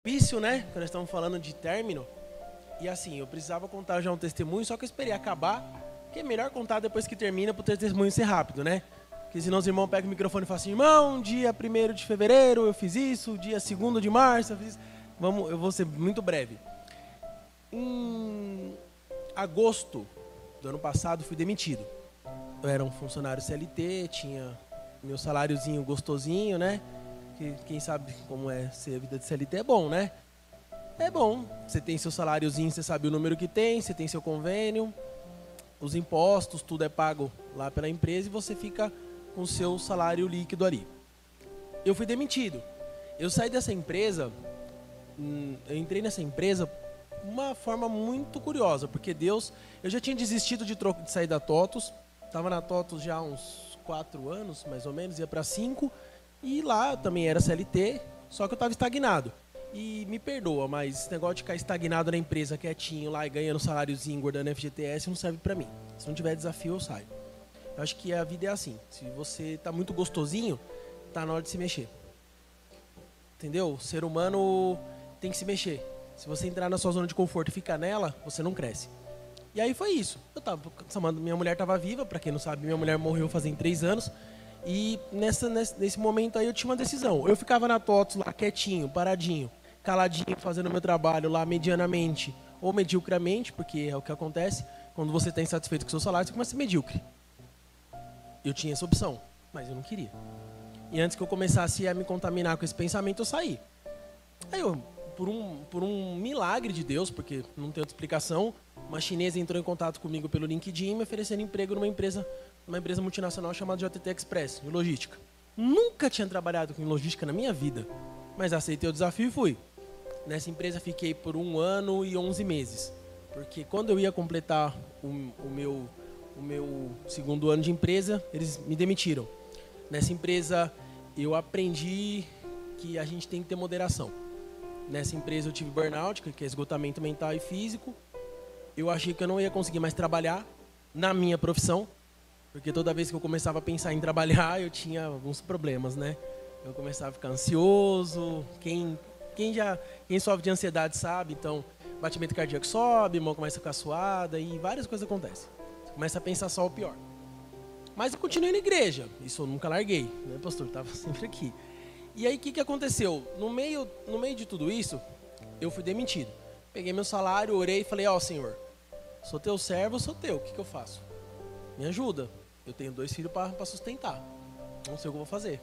Difícil, né? Quando nós estamos falando de término. E assim, eu precisava contar já um testemunho, só que eu esperei acabar, que é melhor contar depois que termina, para o testemunho ser rápido, né? Porque senão os irmãos pegam o microfone e falam assim: irmão, dia 1º de fevereiro eu fiz isso, dia 2º de março eu fiz isso. Eu vou ser muito breve. Em agosto do ano passado fui demitido. Eu era um funcionário CLT, tinha meu saláriozinho gostosinho, né? Quem sabe como é ser a vida de CLT é bom, né? É bom. Você tem seu saláriozinho, você sabe o número que tem, você tem seu convênio, os impostos, tudo é pago lá pela empresa e você fica com o seu salário líquido ali. Eu fui demitido. Eu saí dessa empresa, eu entrei nessa empresa de uma forma muito curiosa, porque Deus, eu já tinha desistido de sair da TOTUS, estava na TOTUS já há uns 4 anos, mais ou menos, ia para 5, e lá eu também era CLT, só que eu estava estagnado. E me perdoa, mas esse negócio de ficar estagnado na empresa, quietinho lá e ganhando saláriozinho, guardando FGTS, não serve pra mim. Se não tiver desafio, eu saio. Eu acho que a vida é assim. Se você tá muito gostosinho, tá na hora de se mexer. Entendeu? O ser humano tem que se mexer. Se você entrar na sua zona de conforto e ficar nela, você não cresce. E aí foi isso. Minha mulher tava viva, pra quem não sabe, minha mulher morreu fazem 3 anos. E nesse momento aí eu tinha uma decisão. Eu ficava na TOTUS lá quietinho, paradinho, caladinho, fazendo meu trabalho lá medianamente ou mediocremente, porque é o que acontece quando você está insatisfeito com o seu salário, você começa a ser medíocre. Eu tinha essa opção, mas eu não queria. E antes que eu começasse a me contaminar com esse pensamento, eu saí. Aí eu, por um milagre de Deus, porque não tem outra explicação, uma chinesa entrou em contato comigo pelo LinkedIn me oferecendo emprego numa empresa multinacional chamada JT Express, de logística. Nunca tinha trabalhado com logística na minha vida, mas aceitei o desafio e fui. Nessa empresa fiquei por 1 ano e 11 meses, porque quando eu ia completar o meu 2º ano de empresa, eles me demitiram. Nessa empresa eu aprendi que a gente tem que ter moderação. Nessa empresa eu tive burnout, que é esgotamento mental e físico. Eu achei que eu não ia conseguir mais trabalhar na minha profissão, porque toda vez que eu começava a pensar em trabalhar, eu tinha alguns problemas, né? Eu começava a ficar ansioso, quem sofre de ansiedade sabe, então batimento cardíaco sobe, a mão começa a ficar suada e várias coisas acontecem. Você começa a pensar só o pior. Mas eu continuei na igreja, isso eu nunca larguei, né, pastor? Estava sempre aqui. E aí o que aconteceu? No meio de tudo isso, eu fui demitido. Peguei meu salário, orei e falei: ó, Senhor, sou teu servo, sou teu, o que eu faço? Me ajuda, eu tenho 2 filhos para sustentar, não sei o que eu vou fazer.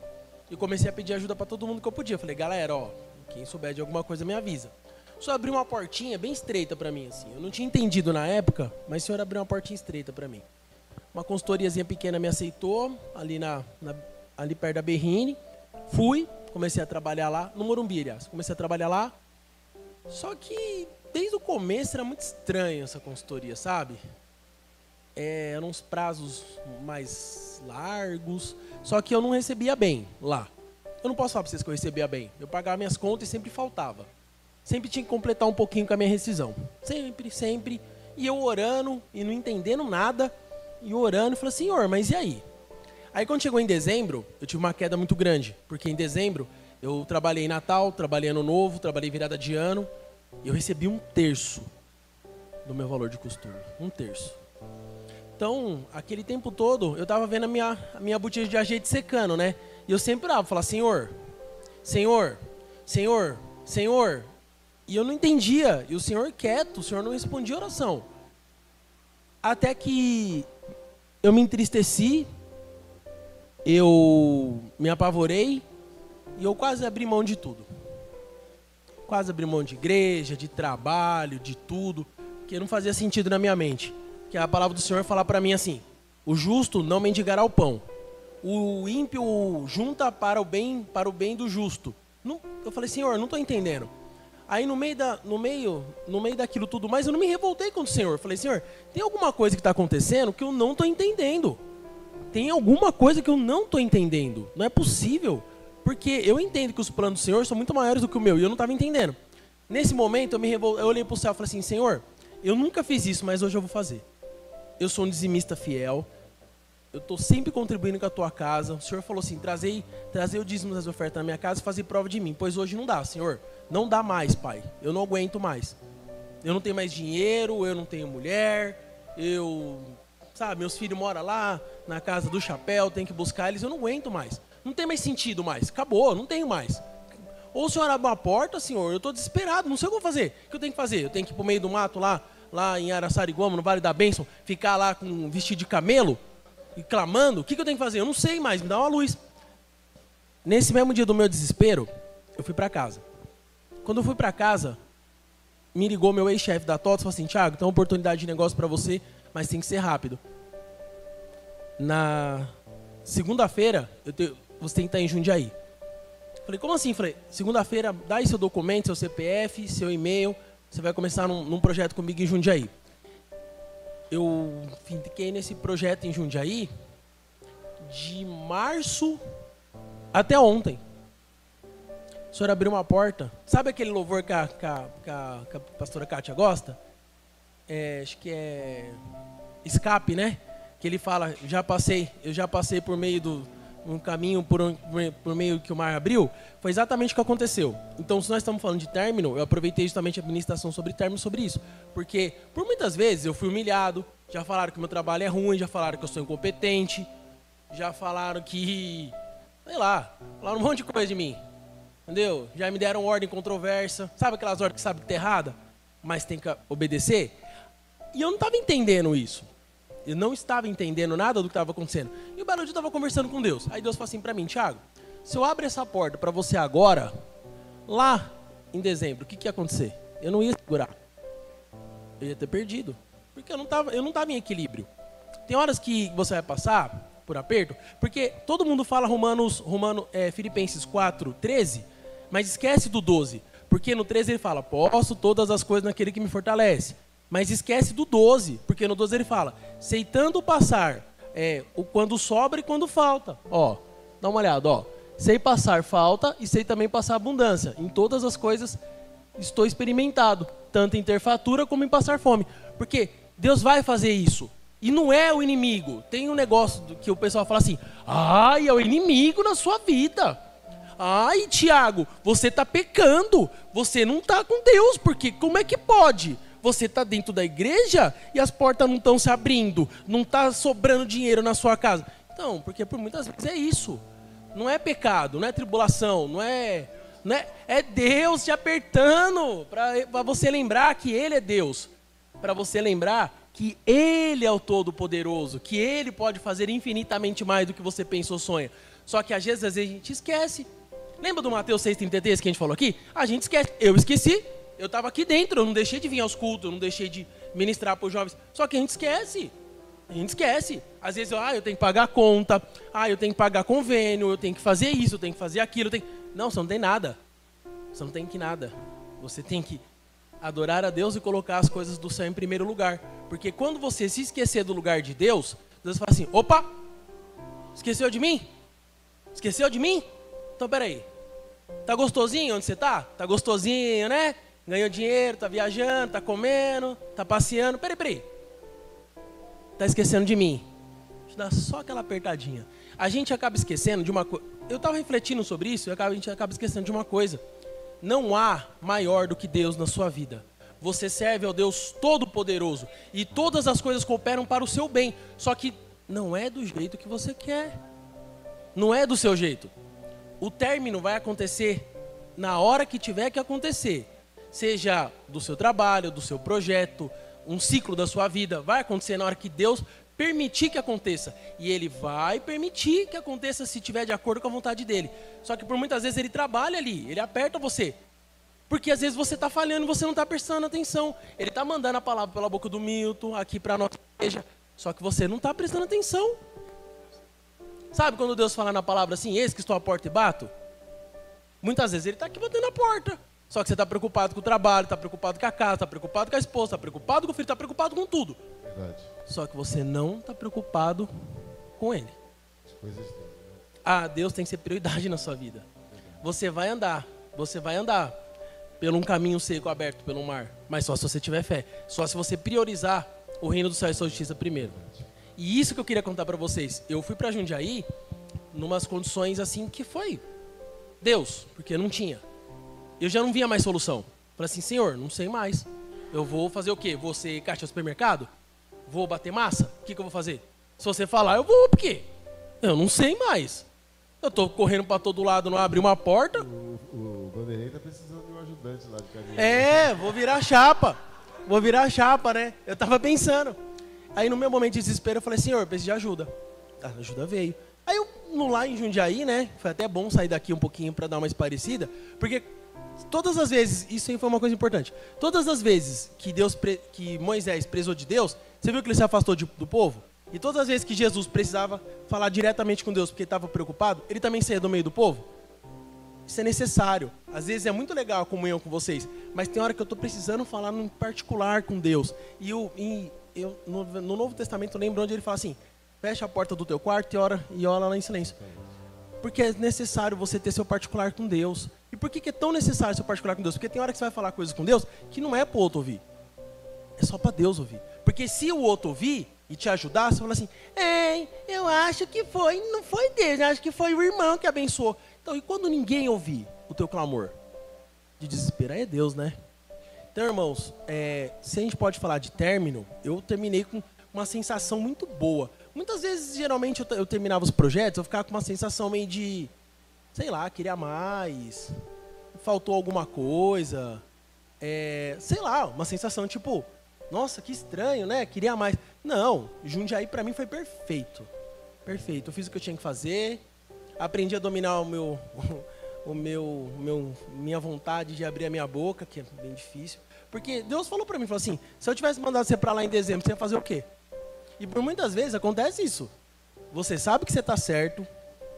E comecei a pedir ajuda para todo mundo que eu podia. Falei: galera, ó, quem souber de alguma coisa me avisa. Só abriu uma portinha bem estreita para mim, assim. Eu não tinha entendido na época, mas o senhor abriu uma portinha estreita para mim. Uma consultoriazinha pequena me aceitou, ali perto da Berrine. Fui, comecei a trabalhar lá, no Morumbi, aliás. Comecei a trabalhar lá. Só que desde o começo era muito estranho essa consultoria, sabe? Eram uns prazos mais largos, só que eu não recebia bem lá. Eu não posso falar para vocês que eu recebia bem. Eu pagava minhas contas e sempre faltava. Sempre tinha que completar um pouquinho com a minha rescisão. Sempre. E eu orando e não entendendo nada. E orando, falei: Senhor, mas e aí? Aí quando chegou em dezembro, eu tive uma queda muito grande. Porque em dezembro eu trabalhei em Natal, trabalhei Ano Novo, trabalhei virada de ano. E eu recebi 1/3 do meu valor de costume. 1/3. Então, aquele tempo todo, eu estava vendo a minha botija de azeite secando, né? E eu sempre orava, falava: Senhor, Senhor, Senhor, Senhor. E eu não entendia. E o Senhor quieto, o Senhor não respondia a oração. Até que eu me entristeci, eu me apavorei e eu quase abri mão de tudo. Quase abri mão de igreja, de trabalho, de tudo, porque não fazia sentido na minha mente. Que a palavra do Senhor fala para mim assim: o justo não mendigará o pão. O ímpio junta para o bem do justo. Não, eu falei: Senhor, não estou entendendo. Aí no meio daquilo tudo mais, eu não me revoltei contra o Senhor. Eu falei: Senhor, tem alguma coisa que está acontecendo que eu não estou entendendo. Tem alguma coisa que eu não estou entendendo. Não é possível. Porque eu entendo que os planos do Senhor são muito maiores do que o meu. E eu não estava entendendo. Nesse momento eu olhei para o céu e falei assim: Senhor, eu nunca fiz isso, mas hoje eu vou fazer. Eu sou um dizimista fiel. eu estou sempre contribuindo com a tua casa. O Senhor falou assim, trazer o dízimo das ofertas na minha casa e fazer prova de mim. Pois hoje não dá, Senhor. Não dá mais, Pai. Eu não aguento mais. Eu não tenho mais dinheiro, eu não tenho mulher, sabe, meus filhos moram lá na casa do chapéu, tenho que buscar eles, eu não aguento mais. Não tem mais sentido mais. Acabou, não tenho mais. Ou o Senhor abre uma porta, Senhor, eu estou desesperado, não sei o que eu vou fazer. O que eu tenho que fazer? Eu tenho que ir para o meio do mato lá em Araçariguama, no Vale da Bênção, ficar lá com um vestido de camelo e clamando? O que eu tenho que fazer? Eu não sei mais, me dá uma luz. Nesse mesmo dia do meu desespero, eu fui para casa. Quando eu fui para casa, me ligou meu ex-chefe da TOTS e falou assim, Thiago, tem uma oportunidade de negócio para você, mas tem que ser rápido. Na segunda-feira, você tem que estar em Jundiaí. Falei, como assim? Falei, segunda-feira, dá aí seu documento, seu CPF, seu e-mail, você vai começar num projeto comigo em Jundiaí. Eu fiquei nesse projeto em Jundiaí de março até ontem. O Senhor abriu uma porta. Sabe aquele louvor que a pastora Kátia gosta? Acho que é Escape, né? Que ele fala, eu já passei por meio um caminho por meio que o mar abriu. Foi exatamente o que aconteceu. Então, se nós estamos falando de término, eu aproveitei justamente a ministração sobre término, sobre isso. Porque, por muitas vezes, eu fui humilhado, já falaram que o meu trabalho é ruim, já falaram que eu sou incompetente, já falaram que, sei lá, falaram um monte de coisa de mim. Entendeu? Já me deram ordem controversa. Sabe aquelas ordens que sabe que tá errada, mas tem que obedecer? E eu não estava entendendo isso. Eu não estava entendendo nada do que estava acontecendo. E o belo dia eu estava conversando com Deus. Aí Deus falou assim para mim, Thiago, se eu abro essa porta para você agora, lá em dezembro, o que ia acontecer? Eu não ia segurar. Eu ia ter perdido. Porque eu não estava em equilíbrio. Tem horas que você vai passar por aperto, porque todo mundo fala Filipenses 4:13, mas esquece do 12. Porque no 13 ele fala, posso todas as coisas naquele que me fortalece. Mas esquece do 12, porque no 12 ele fala, aceitando passar quando sobra e quando falta. Ó, dá uma olhada, ó. Sei passar falta e sei também passar abundância. Em todas as coisas estou experimentado, tanto em ter fartura como em passar fome. Porque Deus vai fazer isso. E não é o inimigo. Tem um negócio que o pessoal fala assim, ai, é o inimigo na sua vida. Ai, Tiago, você está pecando. Você não está com Deus, porque como é que pode? Você está dentro da igreja e as portas não estão se abrindo, não está sobrando dinheiro na sua casa. Então, porque por muitas vezes é isso. Não é pecado, não é tribulação, não é Deus te apertando para você lembrar que Ele é Deus. Para você lembrar que Ele é o Todo-Poderoso, que Ele pode fazer infinitamente mais do que você pensa ou sonha. Só que às vezes a gente esquece. Lembra do Mateus 6,33 que a gente falou aqui? A gente esquece. Eu esqueci. Eu estava aqui dentro, eu não deixei de vir aos cultos, eu não deixei de ministrar para os jovens. Só que a gente esquece. A gente esquece. Às vezes, eu tenho que pagar a conta, eu tenho que pagar convênio, eu tenho que fazer isso, eu tenho que fazer aquilo. Não, você não tem nada. Você não tem que nada. Você tem que adorar a Deus e colocar as coisas do céu em primeiro lugar. Porque quando você se esquecer do lugar de Deus, Deus fala assim, opa, esqueceu de mim? Esqueceu de mim? Então, peraí. Tá gostosinho onde você tá? Tá gostosinho, né? Ganhou dinheiro, tá viajando, tá comendo, tá passeando. Peraí. Tá esquecendo de mim. Deixa eu dar só aquela apertadinha. A gente acaba esquecendo de uma coisa. Eu estava refletindo sobre isso, a gente acaba esquecendo de uma coisa. Não há maior do que Deus na sua vida. Você serve ao Deus Todo-Poderoso. E todas as coisas cooperam para o seu bem. Só que não é do jeito que você quer. Não é do seu jeito. O término vai acontecer na hora que tiver que acontecer. Seja do seu trabalho, do seu projeto, um ciclo da sua vida. Vai acontecer na hora que Deus permitir que aconteça. E Ele vai permitir que aconteça se estiver de acordo com a vontade dEle. Só que por muitas vezes Ele trabalha ali, Ele aperta você. Porque às vezes você está falhando e você não está prestando atenção. Ele está mandando a palavra pela boca do Milton, aqui para a nossa igreja. Só que você não está prestando atenção. Sabe quando Deus fala na palavra assim, eis que estou à porta e bato? Muitas vezes Ele está aqui batendo a porta. Só que você está preocupado com o trabalho, está preocupado com a casa, está preocupado com a esposa, está preocupado com o filho, está preocupado com tudo. Verdade. Só que você não está preocupado com Ele. As coisas dele, né? Deus tem que ser prioridade na sua vida. Você vai andar por um caminho seco aberto pelo mar, mas só se você tiver fé. Só se você priorizar o reino do céu e sua justiça primeiro. E isso que eu queria contar para vocês. Eu fui para Jundiaí numas condições assim que foi Deus, porque não tinha. Eu já não via mais solução. Falei assim, Senhor, não sei mais. Eu vou fazer o quê? Vou ser caixa do supermercado? Vou bater massa? O que eu vou fazer? Se você falar, eu vou, por quê? Eu não sei mais. Eu tô correndo para todo lado, não abri uma porta. O Vanderlei tá precisando de um ajudante lá de caminhão. Vou virar chapa. Vou virar chapa, né? Eu tava pensando. Aí no meu momento de desespero eu falei, Senhor, eu preciso de ajuda. A ajuda veio. Aí eu, lá em Jundiaí, né? Foi até bom sair daqui um pouquinho para dar uma esparecida, porque todas as vezes, isso aí foi uma coisa importante. Todas as vezes que Moisés prezou de Deus, você viu que ele se afastou do povo? E todas as vezes que Jesus precisava falar diretamente com Deus porque ele estava preocupado, ele também saía do meio do povo? Isso é necessário. Às vezes é muito legal a comunhão com vocês, mas tem hora que eu estou precisando falar em particular com Deus. E no Novo Testamento eu lembro onde ele fala assim, fecha a porta do teu quarto e ora lá em silêncio. Porque é necessário você ter seu particular com Deus. E por que é tão necessário seu particular com Deus? Porque tem hora que você vai falar coisas com Deus que não é para o outro ouvir. É só para Deus ouvir. Porque se o outro ouvir e te ajudar, você fala assim, eu acho que não foi Deus, eu acho que foi o irmão que abençoou. Então, e quando ninguém ouvir o teu clamor de desespero, aí é Deus, né? Então, irmãos, se a gente pode falar de término, eu terminei com uma sensação muito boa. Muitas vezes, geralmente, eu terminava os projetos, eu ficava com uma sensação meio de, sei lá, queria mais, faltou alguma coisa, sei lá, uma sensação tipo, nossa, que estranho, né? Queria mais. Não, Jundiaí pra mim foi perfeito. Perfeito. Eu fiz o que eu tinha que fazer, aprendi a dominar minha vontade de abrir a minha boca, que é bem difícil. Porque Deus falou pra mim, falou assim, se eu tivesse mandado você pra lá em dezembro, você ia fazer o quê? E por muitas vezes acontece isso. Você sabe que você está certo,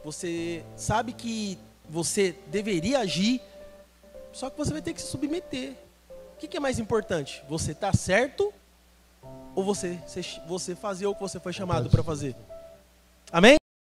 você sabe que você deveria agir, só que você vai ter que se submeter. O que é mais importante? Você estar certo ou você fazer o que você foi chamado para fazer? Amém?